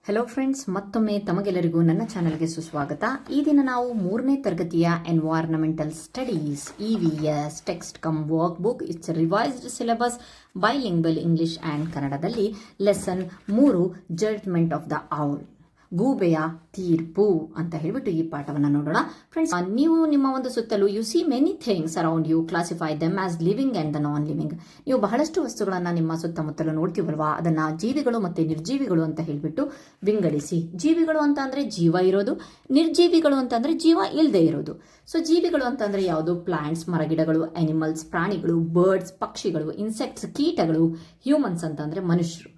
Hello friends, ಮತ್ತೊಮ್ಮೆ ತಮಗೆಲ್ಲರಿಗೂ ನನ್ನ ಚಾನೆಲ್ಗೆ ಸುಸ್ವಾಗತ. ಈ ದಿನ ನಾವು 3ನೇ ತರಗತಿಯ environmental studies EVS text cum work book it's revised syllabus bilingual English and ಕನ್ನಡದಲ್ಲಿ lesson 3 judgement of the owl, ಗೂಬೆಯ ತೀರ್ಪು ಅಂತ ಹೇಳಿಬಿಟ್ಟು ಈ ಪಾಠವನ್ನು ನೋಡೋಣ. ಫ್ರೆಂಡ್ಸ್, ನೀವು ನಿಮ್ಮ ಒಂದು ಸುತ್ತಲೂ you see many things around you, classify them as living and the non living. ನೀವು ಬಹಳಷ್ಟು ವಸ್ತುಗಳನ್ನು ನಿಮ್ಮ ಸುತ್ತಮುತ್ತಲು ನೋಡ್ತೀವಲ್ವಾ, ಅದನ್ನು ಜೀವಿಗಳು ಮತ್ತು ನಿರ್ಜೀವಿಗಳು ಅಂತ ಹೇಳಿಬಿಟ್ಟು ವಿಂಗಡಿಸಿ. ಜೀವಿಗಳು ಅಂತ ಅಂದರೆ ಜೀವ ಇರೋದು, ನಿರ್ಜೀವಿಗಳು ಅಂತಂದರೆ ಜೀವ ಇಲ್ಲದೆ ಇರೋದು. ಸೊ ಜೀವಿಗಳು ಅಂತಂದರೆ ಯಾವುದು? ಪ್ಲಾಂಟ್ಸ್, ಮರಗಿಡಗಳು, ಅನಿಮಲ್ಸ್, ಪ್ರಾಣಿಗಳು, ಬರ್ಡ್ಸ್, ಪಕ್ಷಿಗಳು, ಇನ್ಸೆಕ್ಟ್ಸ್, ಕೀಟಗಳು, ಹ್ಯೂಮನ್ಸ್ ಅಂತಂದರೆ ಮನುಷ್ಯರು.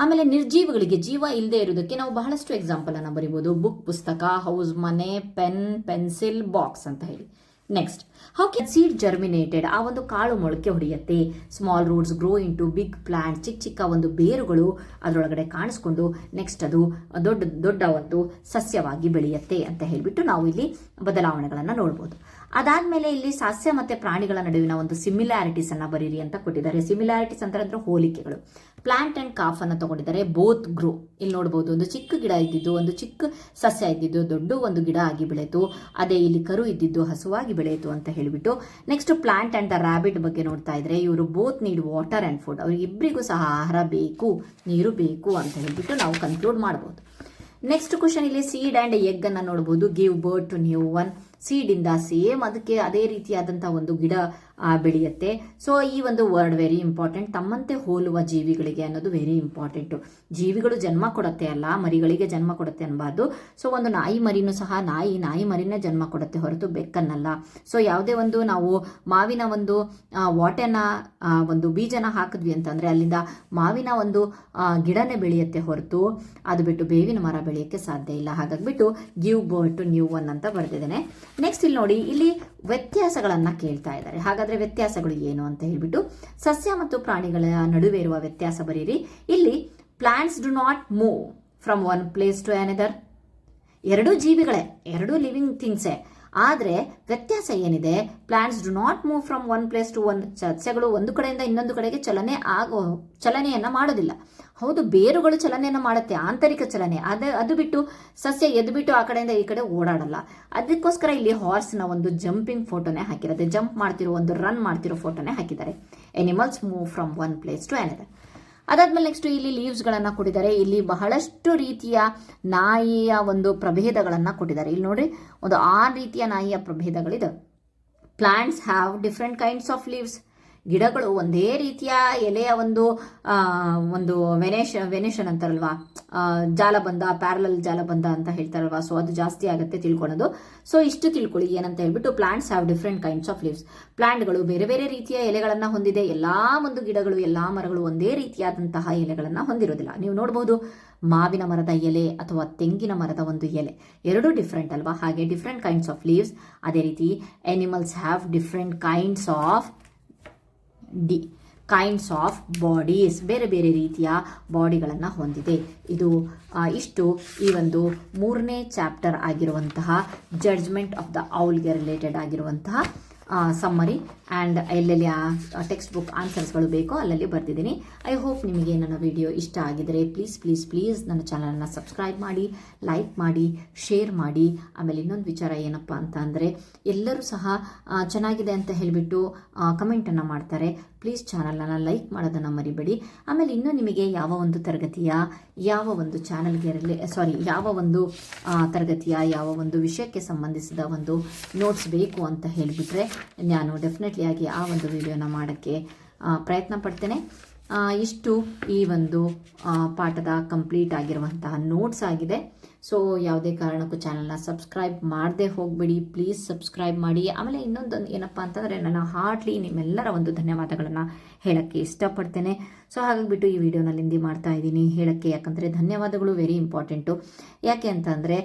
ಆಮೇಲೆ ನಿರ್ಜೀವಿಗಳಿಗೆ, ಜೀವ ಇಲ್ಲದೆ ಇರೋದಕ್ಕೆ ನಾವು ಬಹಳಷ್ಟು ಎಕ್ಸಾಂಪಲ್ ಅನ್ನು ಬರೀಬಹುದು. ಬುಕ್, ಪುಸ್ತಕ, ಹೌಸ್, ಮನೆ, ಪೆನ್, ಪೆನ್ಸಿಲ್, ಬಾಕ್ಸ್ ಅಂತ ಹೇಳಿ. Next, how can seed germinated? ಆ ಒಂದು ಕಾಳು ಮೊಳಕೆ ಹೊಡೆಯುತ್ತೆ. Small roots grow into big plant, ಚಿಕ್ಕ ಚಿಕ್ಕ ಒಂದು ಬೇರುಗಳು ಅದರೊಳಗಡೆ ಕಾಣಿಸ್ಕೊಂಡು ನೆಕ್ಸ್ಟ್ ಅದು ದೊಡ್ಡ ದೊಡ್ಡ ಒಂದು ಸಸ್ಯವಾಗಿ ಬೆಳೆಯುತ್ತೆ ಅಂತ ಹೇಳಿಬಿಟ್ಟು ನಾವು ಇಲ್ಲಿ ಬದಲಾವಣೆಗಳನ್ನು ನೋಡ್ಬೋದು. ಅದಾದ್ಮೇಲೆ ಇಲ್ಲಿ ಸಸ್ಯ ಮತ್ತೆ ಪ್ರಾಣಿಗಳ ನಡುವಿನ ಒಂದು ಸಿಮಿಲಾರಿಟೀಸ್ ಅನ್ನ ಬರೀರಿ ಅಂತ ಕೊಟ್ಟಿದ್ದಾರೆ. ಸಿಮಿಲಾರಿಟೀಸ್ ಅಂದ್ರೆ ಹೋಲಿಕೆಗಳು. ಪ್ಲಾಂಟ್ ಅಂಡ್ ಕಾಫ್ ಅನ್ನು ತಗೊಂಡಿದ್ದಾರೆ. ಬೋತ್ ಗ್ರೋ, ಇಲ್ಲಿ ನೋಡಬಹುದು, ಒಂದು ಚಿಕ್ಕ ಗಿಡ ಇದ್ದಿದ್ದು, ಒಂದು ಚಿಕ್ಕ ಸಸ್ಯ ಇದ್ದಿದ್ದು ದೊಡ್ಡ ಒಂದು ಗಿಡ ಆಗಿ ಬೆಳೆಯಿತು. ಅದೇ ಇಲ್ಲಿ ಕರು ಇದ್ದಿದ್ದು ಹಸುವಾಗಿ ಬೆಳೆಯಿತು ಅಂತ ಹೇಳಿಬಿಟ್ಟು. Next, plant and the rabbit ಬಗ್ಗೆ ನೋಡ್ತಾ ಇದ್ರೆ, ಇವರು both need water and food, ಅವ್ರಿಗೆ ಇಬ್ಬರಿಗೂ ಸಹ ಆಹಾರ ಬೇಕು, ನೀರು ಬೇಕು ಅಂತ ಹೇಳಿಬಿಟ್ಟು ನಾವು ಕನ್ಕ್ಲೂಡ್ ಮಾಡಬಹುದು. ನೆಕ್ಸ್ಟ್ ಕ್ವಶನ್, ಇಲ್ಲಿ ಸೀಡ್ ಅಂಡ್ ಎಗ್ ಅನ್ನ ನೋಡಬಹುದು. Give birth to new one. Seed ಇಂದ ಸೇಮ್ ಅದಕ್ಕೆ ಅದೇ ರೀತಿಯಾದಂತಹ ಒಂದು ಗಿಡ ಬೆಳೆಯುತ್ತೆ. ಸೊ ಈ ಒಂದು ವರ್ಡ್ ವೆರಿ ಇಂಪಾರ್ಟೆಂಟ್. ತಮ್ಮಂತೆ ಹೋಲುವ ಜೀವಿಗಳಿಗೆ ಅನ್ನೋದು ವೆರಿ ಇಂಪಾರ್ಟೆಂಟ್. ಜೀವಿಗಳು ಜನ್ಮ ಕೊಡುತ್ತೆ ಅಲ್ಲ, ಮರಿಗಳಿಗೆ ಜನ್ಮ ಕೊಡುತ್ತೆ ಅನ್ಬಾರ್ದು. ಸೊ ಒಂದು ನಾಯಿ ಮರಿನೂ ಸಹ ನಾಯಿ ಮರಿನೇ ಜನ್ಮ ಕೊಡುತ್ತೆ ಹೊರತು ಬೆಕ್ಕನ್ನಲ್ಲ. ಸೊ ಯಾವುದೇ ಒಂದು ನಾವು ಮಾವಿನ ಒಂದು ವಾಟೆನ ಒಂದು ಬೀಜನ ಹಾಕಿದ್ವಿ ಅಂತಂದ್ರೆ ಅಲ್ಲಿಂದ ಮಾವಿನ ಒಂದು ಗಿಡನೇ ಬೆಳೆಯುತ್ತೆ ಹೊರತು ಅದು ಬಿಟ್ಟು ಬೇವಿನ ಮರ ಬೆಳೆಯಕ್ಕೆ ಸಾಧ್ಯ ಇಲ್ಲ. ಹಾಗಾಗ್ಬಿಟ್ಟು give birth to new one ಅಂತ ಬರೆದಿದ್ದೇನೆ. ನೆಕ್ಸ್ಟ್ ಇಲ್ಲಿ ನೋಡಿ, ಇಲ್ಲಿ ವ್ಯತ್ಯಾಸಗಳನ್ನ ಕೇಳ್ತಾ ಇದ್ದಾರೆ. ಹಾಗಾದ್ರೆ ವ್ಯತ್ಯಾಸಗಳು ಏನು ಅಂತ ಹೇಳ್ಬಿಟ್ಟು, ಸಸ್ಯ ಮತ್ತು ಪ್ರಾಣಿಗಳ ನಡುವೆ ಇರುವ ವ್ಯತ್ಯಾಸ ಬರೀರಿ. ಇಲ್ಲಿ plants do not move from one place to another. ಎರಡೂ ಜೀವಿಗಳೇ, ಎರಡೂ ಲಿವಿಂಗ್ ಥಿಂಗ್ಸೇ. ಆದರೆ ವ್ಯತ್ಯಾಸ ಏನಿದೆ? Plants do not move from one place to one. ಸಸ್ಯಗಳು ಒಂದು ಕಡೆಯಿಂದ ಇನ್ನೊಂದು ಕಡೆಗೆ ಚಲನೆಯನ್ನ ಮಾಡೋದಿಲ್ಲ. ಹೌದು, ಬೇರುಗಳು ಚಲನೆಯನ್ನು ಮಾಡುತ್ತೆ, ಆಂತರಿಕ ಚಲನೆ. ಅದು ಬಿಟ್ಟು ಸಸ್ಯ ಎದ್ದು ಬಿಟ್ಟು ಆ ಕಡೆಯಿಂದ ಈ ಕಡೆ ಓಡಾಡಲ್ಲ. ಅದಕ್ಕೋಸ್ಕರ ಇಲ್ಲಿ ಹಾರ್ಸ್ನ ಒಂದು ಜಂಪಿಂಗ್ ಫೋಟೋನೇ ಹಾಕಿರುತ್ತೆ. ಜಂಪ್ ಮಾಡ್ತಿರೋ, ಒಂದು ರನ್ ಮಾಡ್ತಿರೋ ಫೋಟೋನೇ ಹಾಕಿದ್ದಾರೆ. Animals move from one place to another. ಅದಾದ್ಮೇಲೆ ನೆಕ್ಸ್ಟ್ ಇಲ್ಲಿ ಲೀವ್ಸ್ಗಳನ್ನು ಕೊಟ್ಟಿದ್ದಾರೆ. ಇಲ್ಲಿ ಬಹಳಷ್ಟು ರೀತಿಯ ನಾಯಿಯ ಒಂದು ಪ್ರಭೇದಗಳನ್ನು ಕೊಟ್ಟಿದ್ದಾರೆ. ಇಲ್ಲಿ ನೋಡ್ರಿ, ಒಂದು 6 ರೀತಿಯ ನಾಯಿಯ ಪ್ರಭೇದಗಳಿದೆ. Plants have different kinds of leaves. ಗಿಡಗಳು ಒಂದೇ ರೀತಿಯ ಎಲೆಯ ಒಂದು ವೆನೇಷನ್ ಅಂತಾರಲ್ವಾ, ಜಾಲಬಂಧ, ಪ್ಯಾರಲಲ್ ಜಾಲಬಂಧ ಅಂತ ಹೇಳ್ತಾರಲ್ವಾ. ಸೊ ಅದು ಜಾಸ್ತಿ ಆಗುತ್ತೆ ತಿಳ್ಕೊಳ್ಳೋದು. ಸೊ ಇಷ್ಟು ತಿಳ್ಕೊಳ್ಳಿ ಏನಂತ ಹೇಳ್ಬಿಟ್ಟು, plants have different kinds of leaves. ಪ್ಲಾಂಟ್ಗಳು ಬೇರೆ ಬೇರೆ ರೀತಿಯ ಎಲೆಗಳನ್ನು ಹೊಂದಿದೆ. ಎಲ್ಲಾ ಒಂದು ಗಿಡಗಳು, ಎಲ್ಲಾ ಮರಗಳು ಒಂದೇ ರೀತಿಯಾದಂತಹ ಎಲೆಗಳನ್ನು ಹೊಂದಿರೋದಿಲ್ಲ. ನೀವು ನೋಡಬಹುದು, ಮಾವಿನ ಮರದ ಎಲೆ ಅಥವಾ ತೆಂಗಿನ ಮರದ ಒಂದು ಎಲೆ ಎರಡೂ ಡಿಫ್ರೆಂಟ್ ಅಲ್ವಾ. ಹಾಗೆ ಡಿಫ್ರೆಂಟ್ ಕೈಂಡ್ಸ್ ಆಫ್ ಲೀವ್ಸ್. ಅದೇ ರೀತಿ animals have different kinds of bodies. ಬೇರೆ ಬೇರೆ ರೀತಿಯ ಬಾಡಿಗಳನ್ನು ಹೊಂದಿದೆ. ಇದು ಇಷ್ಟು ಈ ಒಂದು 3ನೇ ಚಾಪ್ಟರ್ ಆಗಿರುವಂತಹ ಜಡ್ಜ್ಮೆಂಟ್ ಆಫ್ ದ ಔಲ್ಗೆ ರಿಲೇಟೆಡ್ ಆಗಿರುವಂತಹ ಸಮ್ಮರಿ ಆ್ಯಂಡ್ ಎಲ್ಲೆಲ್ಲಿ ಟೆಕ್ಸ್ಟ್ ಬುಕ್ ಆನ್ಸರ್ಸ್ಗಳು ಬೇಕೋ ಅಲ್ಲಲ್ಲಿ ಬರ್ತಿದ್ದೀನಿ. ಐ ಹೋಪ್ ನಿಮಗೆ ನನ್ನ ವಿಡಿಯೋ ಇಷ್ಟ ಆಗಿದರೆ ಪ್ಲೀಸ್ ನನ್ನ ಚಾನಲನ್ನು ಸಬ್ಸ್ಕ್ರೈಬ್ ಮಾಡಿ, ಲೈಕ್ ಮಾಡಿ, ಶೇರ್ ಮಾಡಿ. ಆಮೇಲೆ ಇನ್ನೊಂದು ವಿಚಾರ ಏನಪ್ಪ ಅಂತ ಅಂದರೆ, ಎಲ್ಲರೂ ಸಹ ಚೆನ್ನಾಗಿದೆ ಅಂತ ಹೇಳಿಬಿಟ್ಟು ಕಮೆಂಟನ್ನು ಮಾಡ್ತಾರೆ. ಪ್ಲೀಸ್ ಚಾನಲನ್ನು ಲೈಕ್ ಮಾಡೋದನ್ನು ಮರಿಬೇಡಿ. ಆಮೇಲೆ ಇನ್ನೂ ನಿಮಗೆ ಯಾವ ಒಂದು ತರಗತಿಯ ಯಾವ ಒಂದು ತರಗತಿಯ ಯಾವ ಒಂದು ವಿಷಯಕ್ಕೆ ಸಂಬಂಧಿಸಿದ ಒಂದು ನೋಟ್ಸ್ ಬೇಕು ಅಂತ ಹೇಳಿಬಿಟ್ರೆ ನಾನು ಡೆಫಿನೆಟ್ಲಿ ಆಗಿ ಆ ಒಂದು ವಿಡಿಯೋನ ಮಾಡೋಕ್ಕೆ ಪ್ರಯತ್ನ ಪಡ್ತೇನೆ. ಇಷ್ಟು ಈ ಒಂದು ಪಾಠದ ಕಂಪ್ಲೀಟ್ ಆಗಿರುವಂತಹ ನೋಟ್ಸ್ ಆಗಿದೆ. ಸೊ ಯಾವುದೇ ಕಾರಣಕ್ಕೂ ಚಾನಲ್ನ ಸಬ್ಸ್ಕ್ರೈಬ್ ಮಾಡದೆ ಹೋಗಬೇಡಿ, ಪ್ಲೀಸ್ ಸಬ್ಸ್ಕ್ರೈಬ್ ಮಾಡಿ. ಆಮೇಲೆ ಇನ್ನೊಂದು ಏನಪ್ಪ ಅಂತಂದರೆ, ನನ್ನ ಹಾರ್ಟ್ಲಿ ನಿಮ್ಮೆಲ್ಲರ ಒಂದು ಧನ್ಯವಾದಗಳನ್ನು ಹೇಳೋಕ್ಕೆ ಇಷ್ಟಪಡ್ತೇನೆ. ಸೊ ಹಾಗಾಗಿಬಿಟ್ಟು ಈ ವಿಡಿಯೋನಲ್ಲಿ ಹಿಂದಿ ಮಾಡ್ತಾ ಇದ್ದೀನಿ ಹೇಳೋಕ್ಕೆ. ಯಾಕಂದರೆ ಧನ್ಯವಾದಗಳು ವೆರಿ ಇಂಪಾರ್ಟೆಂಟು. ಯಾಕೆ ಅಂತಂದರೆ,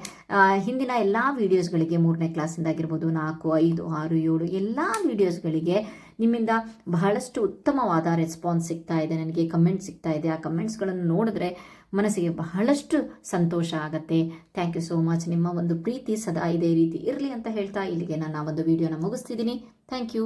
ಹಿಂದಿನ ಎಲ್ಲ ವೀಡಿಯೋಸ್ಗಳಿಗೆ 3ನೇ ಕ್ಲಾಸಿಂದಾಗಿರ್ಬೋದು, 4, 5, 6, 7 ಎಲ್ಲ ವೀಡಿಯೋಸ್ಗಳಿಗೆ ನಿಮ್ಮಿಂದ ಬಹಳಷ್ಟು ಉತ್ತಮವಾದ ರೆಸ್ಪಾನ್ಸ್ ಸಿಗ್ತಾ ಇದೆ, ನನಗೆ ಕಮೆಂಟ್ ಸಿಗ್ತಾ ಇದೆ. ಆ ಕಮೆಂಟ್ಸ್ಗಳನ್ನು ನೋಡಿದ್ರೆ ಮನಸ್ಸಿಗೆ ಬಹಳಷ್ಟು ಸಂತೋಷ ಆಗುತ್ತೆ. Thank you so much. ನಿಮ್ಮ ಒಂದು ಪ್ರೀತಿ ಸದಾ ಇದೇ ರೀತಿ ಇರಲಿ ಅಂತ ಹೇಳ್ತಾ ಇಲ್ಲಿಗೆ ನನ್ನ ಒಂದು ವಿಡಿಯೋನ ಮುಗಿಸ್ತಿದ್ದೀನಿ. Thank you.